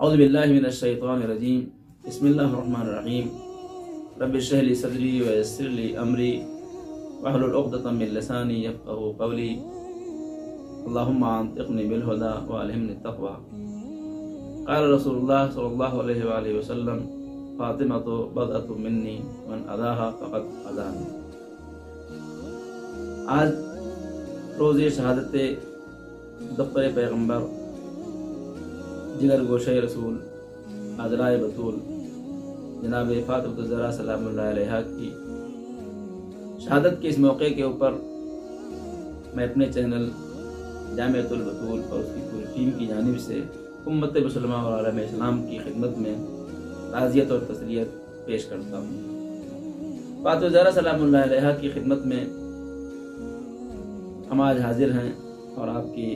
اعوذ باللہ من الشیطان الرجیم بسم اللہ الرحمن الرحیم رب اشرح لی صدری ویسر لی امری واحلل عقدۃ من لسانی یفقہوا قولی اللہم انطقنی بالہدی والہمنی التقوی۔ قال رسول اللہ صلی اللہ علیہ وآلہ وسلم فاطمۃ بضعۃ منی من اذاہا فقد اذانی۔ آج روز شہادت دفتر پیغمبر جگر گوشہ رسول عذرائے بطول جناب فاطمۃ الزہرا سلام اللہ علیہا کی شہادت کے اس موقع کے اوپر میں اپنے چینل جامعۃ البطول اور اس کی پوری ٹیم کی جانب سے امت مسلمہ اور عالم اسلام کی خدمت میں تعزیت اور تسلیت پیش کرتا ہوں۔ فاطمۃ الزہرا سلام اللہ علیہا کی خدمت میں ہم آج حاضر ہیں اور آپ کی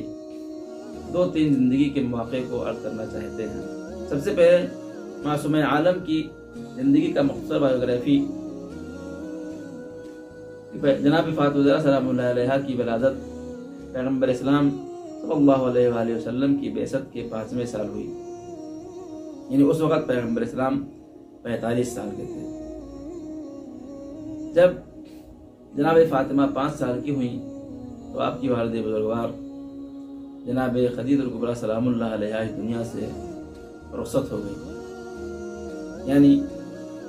2-3 زندگی کے مواقع کو عرض کرنا چاہتے ہیں۔ سب سے پہلے معصومہ عالم کی زندگی کا مختصر بایوگرافی، جناب فاطمۃ الزہرا سلام اللہ علیہا کی ولادت پیغمبر اسلام صلی اللہ علیہ وآلہ وسلم کی بعثت کے 5ویں سال ہوئی، یعنی اس وقت پیغمبر اسلام 45 سال کے تھے۔ جب جناب فاطمہ 5 سال کی ہوئیں تو آپ کی والد بزرگوار جناب خدیجہ الکبریٰ سلام اللہ علیہا اس دنیا سے رخصت ہو گئی، یعنی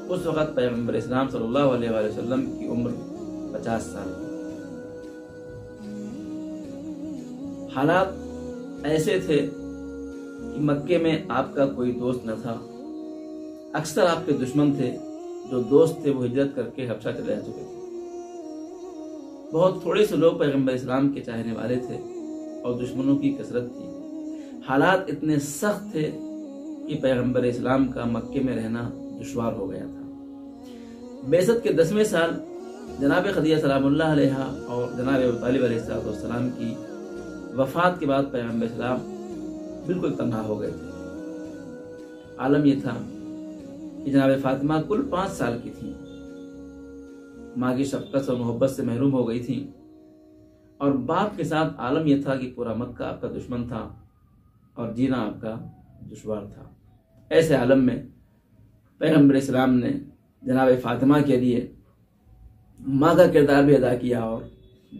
اس وقت پیغمبر اسلام صلی اللہ علیہ وآلہ وسلم کی عمر 50 سال کی۔ حالات ایسے تھے کہ مکے میں آپ کا کوئی دوست نہ تھا، اکثر آپ کے دشمن تھے، جو دوست تھے وہ ہجرت کر کے حبشہ چلے جا چکے تھے۔ بہت تھوڑے سے لوگ پیغمبر اسلام کے چاہنے والے تھے اور دشمنوں کی کثرت تھی۔ حالات اتنے سخت تھے کہ پیغمبر اسلام کا مکے میں رہنا دشوار ہو گیا تھا۔ بعثت کے 10ویں سال جناب خدیجہ سلام اللہ علیہا اور جناب ابو طالب علیہ السلام کی وفات کے بعد پیغمبر اسلام بالکل تنہا ہو گئے تھے۔ عالم یہ تھا کہ جناب فاطمہ کل 5 سال کی تھی، ماں کی شفقت اور محبت سے محروم ہو گئی تھی، اور باپ کے ساتھ عالم یہ تھا کہ پورا مکہ آپ کا دشمن تھا اور جینا آپ کا دشوار تھا۔ ایسے عالم میں پیغمبر اسلام نے جناب فاطمہ کے لیے ماں کا کردار بھی ادا کیا اور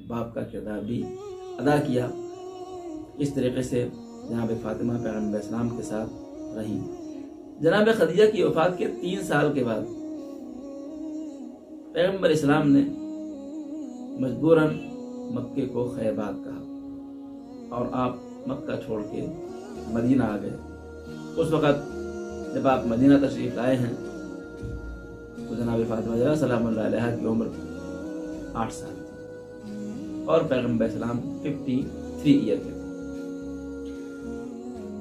باپ کا کردار بھی ادا کیا۔ اس طریقے سے جناب فاطمہ پیغمبر اسلام کے ساتھ رہیں۔ جناب خدیجہ کی وفات کے 3 سال کے بعد پیغمبر اسلام نے مجبوراً مکے کو خیبات کہا اور آپ مکہ چھوڑ کے مدینہ آ گئے۔ اس وقت جب آپ مدینہ تشریف لائے ہیں تو جناب فاطمہ الزہرا سلام اللہ علیہا کی عمر 8 سال تھی اور پیغمبر اسلام 53 ایئر کے تھے،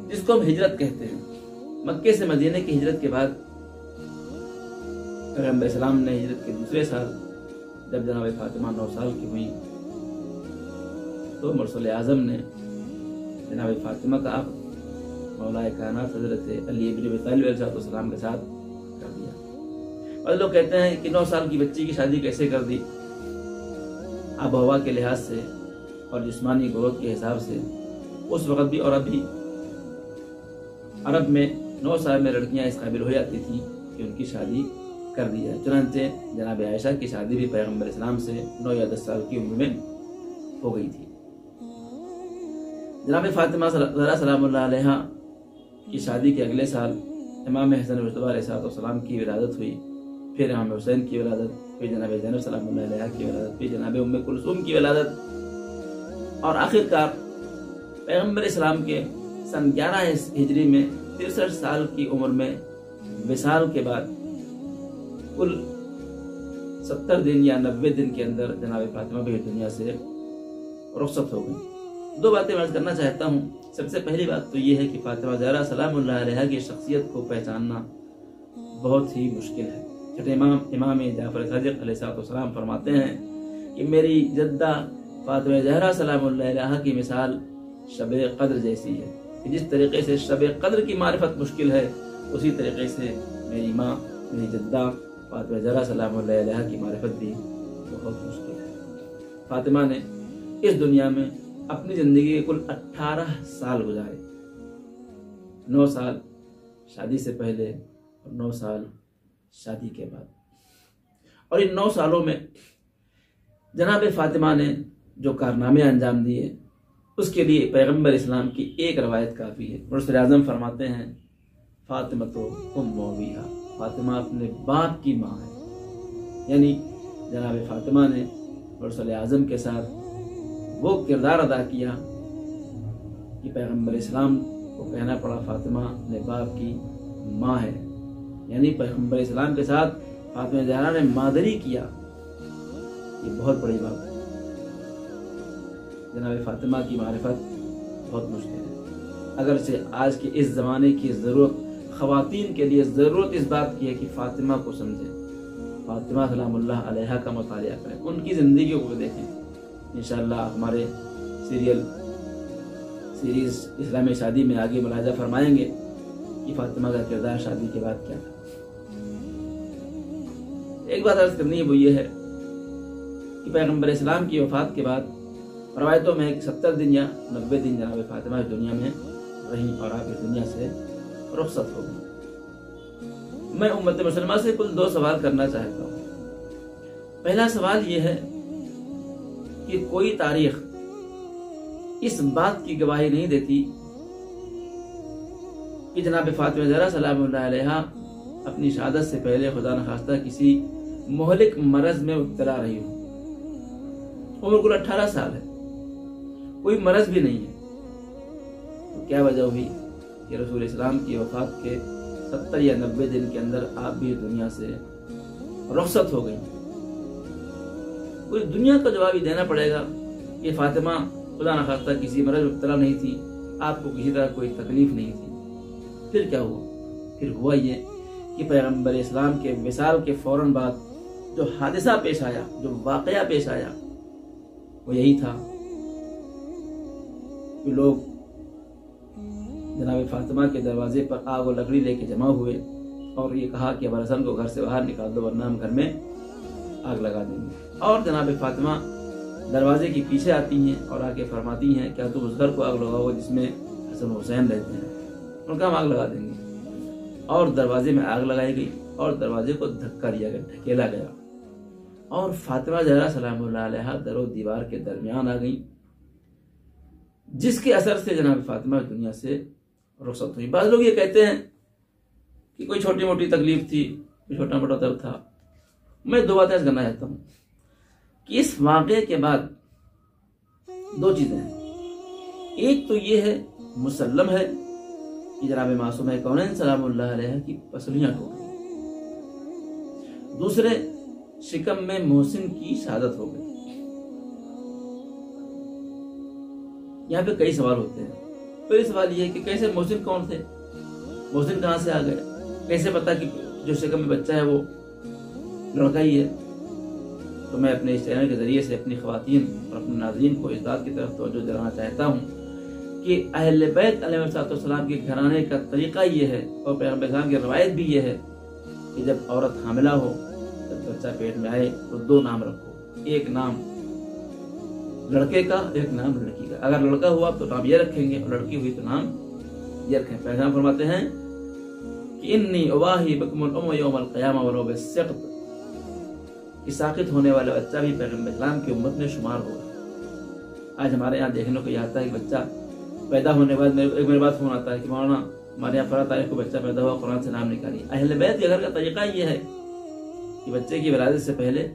جس کو ہم ہجرت کہتے ہیں۔ مکے سے مدینہ کی ہجرت کے بعد پیغمبر اسلام نے ہجرت کے 2 سال جب جناب فاطمہ 9 سال کی ہوئی تو مرسل اعظم نے جناب فاطمہ کا عقد مولا کائنات حضرت علی بن ابی طالب علیہ السلام کے ساتھ کر دیا۔ اور لوگ کہتے ہیں کہ 9 سال کی بچی کی شادی کیسے کر دی؟ آب و ہوا کے لحاظ سے اور جسمانی گروتھ کے حساب سے اس وقت بھی اور اب بھی عرب میں 9 سال میں لڑکیاں اس قابل ہو جاتی تھیں کہ ان کی شادی کر دی جائے۔ چنانچہ جناب عائشہ کی شادی بھی پیغمبر اسلام سے 9 یا 10 سال کی عمر میں ہو گئی تھی۔ جناب فاطمہ الزہرا سلام اللہ علیہا کی شادی کے اگلے سال امام حسن مجتبیٰ علیہ السلام کی ولادت ہوئی، پھر امام حسین کی ولادت، پھر جناب زینب سلام اللہ علیہا کی ولادت، پھر جناب ام کلثوم کی ولادت، اور آخرکار پیغمبر اسلام کے سن 11 ہجری میں 63 سال کی عمر میں وصال کے بعد کل 70 دن یا 90 دن کے اندر جناب فاطمہ بھی دنیا سے رخصت ہو گئی۔ 2 باتیں عرض کرنا چاہتا ہوں۔ سب سے پہلی بات تو یہ ہے کہ فاطمہ الزہرا سلام اللہ علیہا کی شخصیت کو پہچاننا بہت ہی مشکل ہے۔ چھٹے امام جعفر صادق علیہ السلام فرماتے ہیں کہ میری جدہ فاطمہ الزہرا سلام اللہ علیہا کی مثال شب قدر جیسی ہے، کہ جس طریقے سے شب قدر کی معرفت مشکل ہے، اسی طریقے سے میری ماں، میری جدہ فاطمہ الزہرا سلام اللہ علیہا کی معرفت بھی بہت مشکل ہے۔ فاطمہ نے اس دنیا میں اپنی زندگی کے کل 18 سال گزارے۔ 9 سال شادی سے پہلے اور 9 سال شادی کے بعد. اور ان 9 سالوں میں جناب فاطمہ نے جو کارنامے انجام دیے اس کے لیے پیغمبر اسلام کی ایک روایت کافی ہے. رسول اعظم فرماتے ہیں فاطمہ تو ام ابیہا، فاطمہ اپنے باپ کی ماں ہے. یعنی جناب فاطمہ نے رسول اعظم کے ساتھ وہ کردار ادا کیا کہ پیغمبر اسلام کو کہنا پڑا فاطمہ اپنے باپ کی ماں ہے. یعنی پیغمبر اسلام کے ساتھ فاطمہ زہرا نے مادری کیا. یہ بہت بڑی بات ہے. جناب فاطمہ کی معرفت بہت مشکل ہے. اگرچہ آج کے اس زمانے کی ضرورت خواتین کے لیے ضرورت اس بات کی ہے کہ فاطمہ کو سمجھیں، فاطمہ سلام اللہ علیہا کا مطالعہ کریں، ان کی زندگیوں کو دیکھیں. انشاءاللہ ہمارے سیریز اسلامی شادی میں آگے ملاحظہ فرمائیں گے کہ فاطمہ کا کردار شادی کے بعد کیا تھا. ایک بات عرض کرنی ہے وہ یہ ہے کہ پیغمبر اسلام کی وفات کے بعد روایتوں میں 70 دن یا 90 دن جناب فاطمہ اس دنیا میں رہیں اور آپ اس دنیا سے رخصت ہو گئی. میں امت مسلمہ سے کل 2 سوال کرنا چاہتا ہوں. پہلا سوال یہ ہے کہ کوئی تاریخ اس بات کی گواہی نہیں دیتی کہ جناب فاطمہ زہرا سلام اللہ علیہا اپنی شہادت سے پہلے خدا نخواستہ کسی مہلک مرض میں مبتلا رہی ہوں. عمر کل 18 سال ہے، کوئی مرض بھی نہیں ہے. تو کیا وجہ ہوئی کہ رسول اسلام کی وفات کے 70 یا 90 دن کے اندر آپ بھی دنیا سے رخصت ہو گئی؟ کوئی دنیا کا جواب ہی دینا پڑے گا کہ فاطمہ خدا نخواستہ کسی مرض میں مبتلا نہیں تھی، آپ کو کسی طرح کوئی تکلیف نہیں تھی. پھر کیا ہوا؟ پھر ہوا یہ کہ پیغمبر اسلام کے وصال کے فوراً بعد جو حادثہ پیش آیا، جو واقعہ پیش آیا، وہ یہی تھا کہ لوگ جناب فاطمہ کے دروازے پر آگ و لکڑی لے کے جمع ہوئے اور یہ کہا کہ ابو حسن کو گھر سے باہر نکال دو ورنہ ہم گھر میں آگ لگا دیں گے. اور جناب فاطمہ دروازے کے پیچھے آتی ہیں اور آ کے فرماتی ہیں کیا تم اس گھر کو آگ لگاؤ جس میں حسن حسین رہتے ہیں؟ ان کا ہم آگ لگا دیں گے. اور دروازے میں آگ لگائی گئی اور دروازے کو دھکا دیا گیا، ڈھکیلا گیا اور فاطمہ زہرا سلام اللہ علیہا در و دیوار کے درمیان آ گئی، جس کے اثر سے جناب فاطمہ دنیا سے رخصت ہوئی. بعض لوگ یہ کہتے ہیں کہ کوئی چھوٹی موٹی تکلیف تھی، کوئی چھوٹا موٹا درد تھا. میں 2 باتیں کرنا چاہتا ہوں کہ اس واقعے کے بعد 2 چیزیں ہیں. ایک تو یہ ہے، مسلم ہے کہ جناب معصومہ کونین سلام اللہ علیہ کی پسلیاں ٹوٹ گئی. دوسرے، شکم میں محسن کی شہادت ہو گئی. یہاں پہ کئی سوال ہوتے ہیں. پہلے سوال یہ ہے کہ کیسے محسن کون تھے، محسن کہاں سے آ گئے، کیسے پتا کہ جو شکم میں بچہ ہے وہ لڑکا ہی ہے. تو میں اپنے اس چینل کے ذریعے سے اپنی خواتین اور اپنے ناظرین کو اس بات کی طرف توجہ دلانا چاہتا ہوں کہ اہل بیت علیہ السلام کے گھرانے کا طریقہ یہ ہے اور پیغمبر اسلام کی روایت بھی یہ ہے کہ جب عورت حاملہ ہو، جب بچہ پیٹ میں آئے تو 2 نام رکھو، ایک نام لڑکے کا، ایک نام لڑکی کا. اگر لڑکا ہوا تو نام یہ رکھیں گے اور لڑکی ہوئی تو نام یہ رکھیں. پیغمبر فرماتے ہیں کہ انی اواہی بکم الام یوم القیامہ ولو بالسقط، کہ ساقط ہونے والا بچہ بھی پیغمبر اسلام کی امت میں شمار ہوگا. آج ہمارے یہاں دیکھنے کو یہ آتا ہے کہ بچہ پیدا ہونے کے بعد میرے پاس فون آتا ہے کہ مولانا ہمارے یہاں فلاں تاریخ کو بچہ پیدا ہوا، قرآن سے نام نکالیے. اہل بیت کے گھر کا طریقہ یہ ہے کہ بچے کی ولادت سے پہلے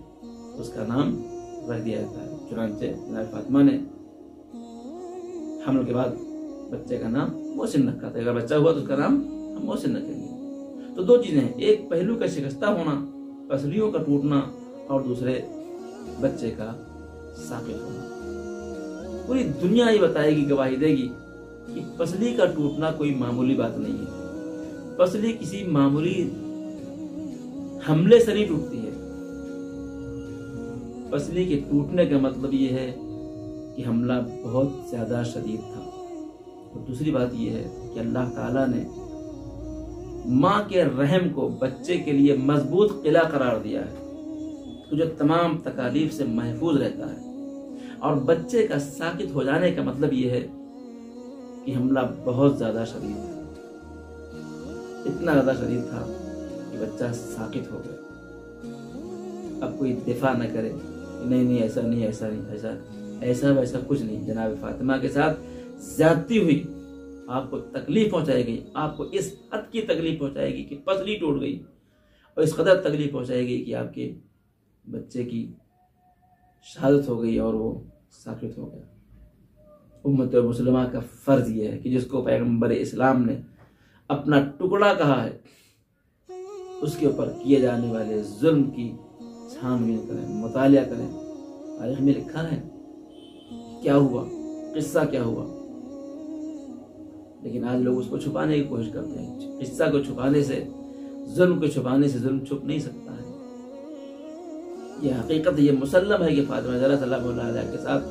اس کا نام رکھ دیا جاتا ہے. چنانچہ جناب فاطمہ نے حمل کے بعد بچے کا نام محسن رکھا تھا. اگر بچہ ہوا تو اس کا نام ہم محسن رکھیں گے. تو 2 چیزیں ہیں، ایک پہلو کا شکستہ ہونا، پسلیوں کا ٹوٹنا، اور دوسرے بچے کا ساقط ہونا. پوری دنیا یہ بتائے گی، گواہی دے گی کہ پسلی کا ٹوٹنا کوئی معمولی بات نہیں ہے. پسلی کسی معمولی حملے سے نہیں ٹوٹتی ہے. پسلی کے ٹوٹنے کا مطلب یہ ہے کہ حملہ بہت زیادہ شدید تھا. اور دوسری بات یہ ہے کہ اللہ تعالیٰ نے ماں کے رحم کو بچے کے لیے مضبوط قلعہ قرار دیا ہے جو تمام تکالیف سے محفوظ رہتا ہے. اور بچے کا ساقط ہو جانے کا مطلب یہ ہے کہ حملہ بہت زیادہ شدید ہے. اتنا زیادہ شدید تھا کہ بچہ ساکت ہو گیا. اب کوئی دفاع نہ کرے نہیں ایسا نہیں ایسا نہیں ایسا ویسا کچھ نہیں. جناب فاطمہ کے ساتھ زیادتی ہوئی، آپ کو تکلیف پہنچائی گئی، آپ کو اس حد کی تکلیف پہنچائے گی کہ پسلی ٹوٹ گئی، اور اس قدر تکلیف پہنچائے گی کہ آپ کے بچے کی شہادت ہو گئی اور وہ ساکت ہو گیا. امت مسلمہ کا فرض یہ ہے کہ جس کو پیغمبر اسلام نے اپنا ٹکڑا کہا ہے اس کے اوپر کیے جانے والے ظلم کی چھان بین کریں، مطالعہ کریں. تاریخ میں لکھا ہے کیا ہوا، قصہ کیا ہوا، لیکن آج لوگ اس کو چھپانے کی کوشش کرتے ہیں. قصہ کو چھپانے سے، ظلم کو چھپانے سے ظلم چھپ نہیں سکتا ہے. یہ حقیقت، یہ مسلم ہے کہ فاطمہ زہرا سلام اللہ علیہ کے ساتھ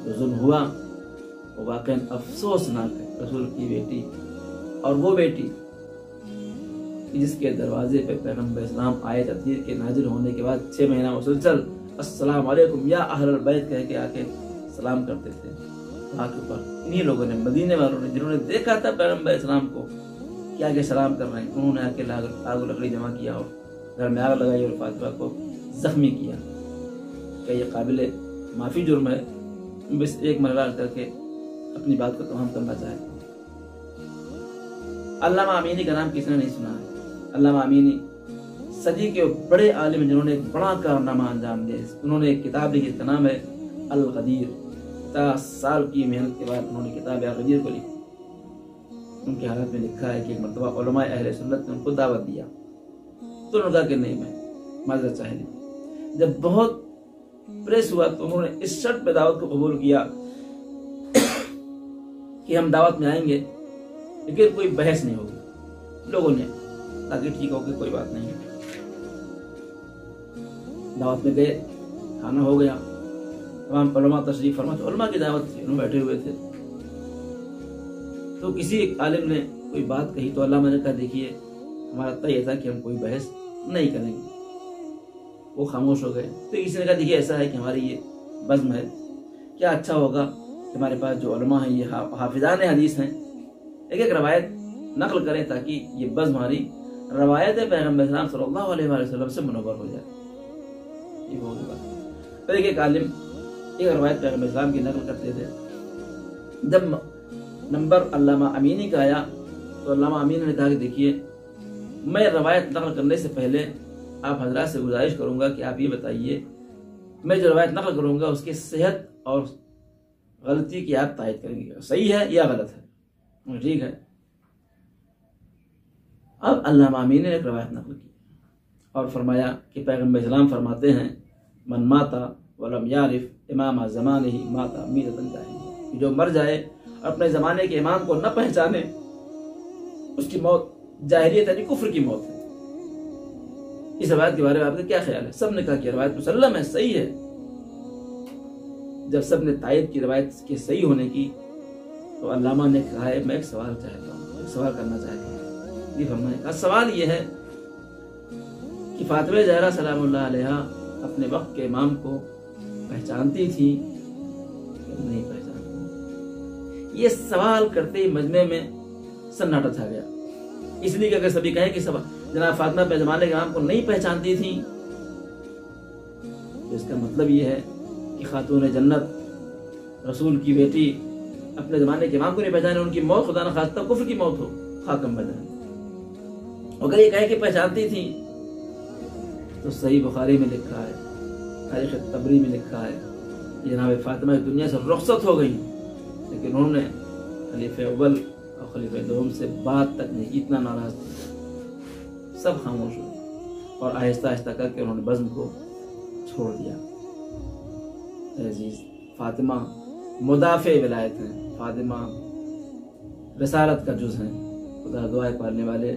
جو ظلم ہوا وہ واقعاً افسوسناک ہے. رسول کی بیٹی، اور وہ بیٹی جس کے دروازے پہ پیغمبر اسلام آئے تطہیر کے نازل ہونے کے بعد 6 مہینہ مسلسل السلام علیکم یا اہل البیت کہہ کے آ کے سلام کرتے تھے. وہاں کے اوپر انہی لوگوں نے، مدینے والوں نے، جنہوں نے دیکھا تھا پیغمبر اسلام کو کہ آگے سلام کر رہے ہیں، انہوں نے آ کے آگ و لکڑی جمع کیا اور گھر میں آگ لگائی اور فاطمہ کو زخمی کیا. کہ یہ قابل معافی جرم ہے؟ بس ایک مرحلہ کر کے اپنی بات کو تمام کرنا چاہتے ہیں. علامہ امینی کا نام کسی نے نہیں سنا ہے. علامہ امینی صدی کے بڑے عالم جنہوں نے ایک بڑا کارنامہ انجام دیا. انہوں نے ایک کتاب لکھی، اس کا نام ہے الغدیر. 50 سال کی محنت کے بعد انہوں نے کتاب الغدیر کو لکھی. ان کے حالات میں لکھا ہے کہ ایک مرتبہ علماء اہل سنت نے ان کو دعوت دیا تو انہوں نے کہا کہ نہیں، میں معذرت چاہیے. جب بہت پریس ہوا تو انہوں نے اس شرط پہ دعوت کو قبول کیا کہ ہم دعوت میں آئیں گے لیکن کوئی بحث نہیں ہوگی. لوگوں نے تاکہ ٹھیک ہو کہ کوئی بات نہیں. دعوت میں گئے، کھانا ہو گیا، تمام علماء تشریف فرما. تو علماء کی دعوت تھی، انہوں بیٹھے ہوئے تھے. تو کسی ایک عالم نے کوئی بات کہی تو علامہ نے کہا دیکھیے ہمارا طے تھا کہ ہم کوئی بحث نہیں کریں گے. وہ خاموش ہو گئے. تو کسی نے کہا دیکھیے ایسا ہے کہ ہماری یہ بزم ہے، کیا اچھا ہوگا کہ ہمارے پاس جو علماء ہیں، یہ حافظان حدیث ہیں، ایک ایک روایت نقل کریں تاکہ یہ بزم ہماری روایت پیغمبر اسلام صلی اللہ علیہ وسلم سے منور ہو جائے. یہ ہوگی بات. تو ایک عالم ایک روایت پیغمبر اسلام کی نقل کرتے تھے. جب نمبر علامہ امینی کا آیا تو علامہ امینی نے کہا کہ دیکھیے میں روایت نقل کرنے سے پہلے آپ حضرات سے گزارش کروں گا کہ آپ یہ بتائیے میں جو روایت نقل کروں گا اس کی صحت اور غلطی کی آپ تائید کریں گے، صحیح ہے یا غلط ہے. ٹھیک ہے. اب علامہ امینی نے ایک روایت نقل کی اور فرمایا کہ پیغمبر اسلام فرماتے ہیں من ماتا ولم یعرف امام زمانہ ماتا میتۃ جاہلیہ، جو مر جائے اور اپنے زمانے کے امام کو نہ پہچانے اس کی موت جاہلیت یعنی کفر کی موت ہے. اس روایت کے بارے میں آپ کا کیا خیال ہے؟ سب نے کہا کہ روایت مسلم ہے، صحیح ہے. جب سب نے تائید کی روایت کے صحیح ہونے کی تو علامہ نے کہا ہے میں ایک سوال چاہتا ہوں، ایک سوال کرنا چاہتا ہوں. یہ فرمایا کہا سوال یہ ہے کہ فاطمہ زہرا سلام اللہ علیہ اپنے وقت کے امام کو پہچانتی تھی یا نہیں پہچانتی؟ یہ سوال کرتے ہی مجمع میں سناٹا چھا گیا. اس لیے کہ اگر سبھی کہیں کہ جناب فاطمہ اپنے زمانے کے امام کو نہیں پہچانتی تھی تو اس کا مطلب یہ ہے کہ خاتون جنت رسول کی بیٹی اپنے زمانے کے امام کو نہیں پہچانے، ان کی موت خدا نخواستہ کفر کی موت ہو، خاکم بجائے. اگر یہ کہے کہ پہچانتی تھی تو صحیح بخاری میں لکھا ہے، تاریخ طبری میں لکھا ہے کہ جناب فاطمہ دنیا سے رخصت ہو گئی لیکن انہوں نے خلیفہ اول اور خلیفہ دوم سے بات تک نہیں، اتنا ناراض تھے. سب خاموش ہوئے اور آہستہ آہستہ کر کے انہوں نے بزم کو چھوڑ دیا. عزیز فاطمہ مدافع ولایت ہیں، فاطمہ رسالت کا جز ہیں. خدا دعائے پالنے والے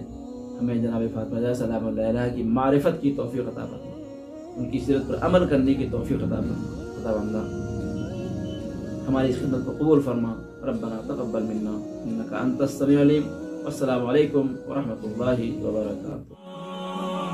ہمیں جناب فاطمہ زہرا سلام اللہ علیہ کی معرفت کی توفیق عطا فرما، ان کی سیرت پر عمل کرنے کی توفیق عطا فرما. خدا بندہ ہماری اس خدمت کو قبول فرما. ربنا تقبل منا انك انت السميع العليم. والسلام علیکم ورحمۃ اللہ وبرکاتہ.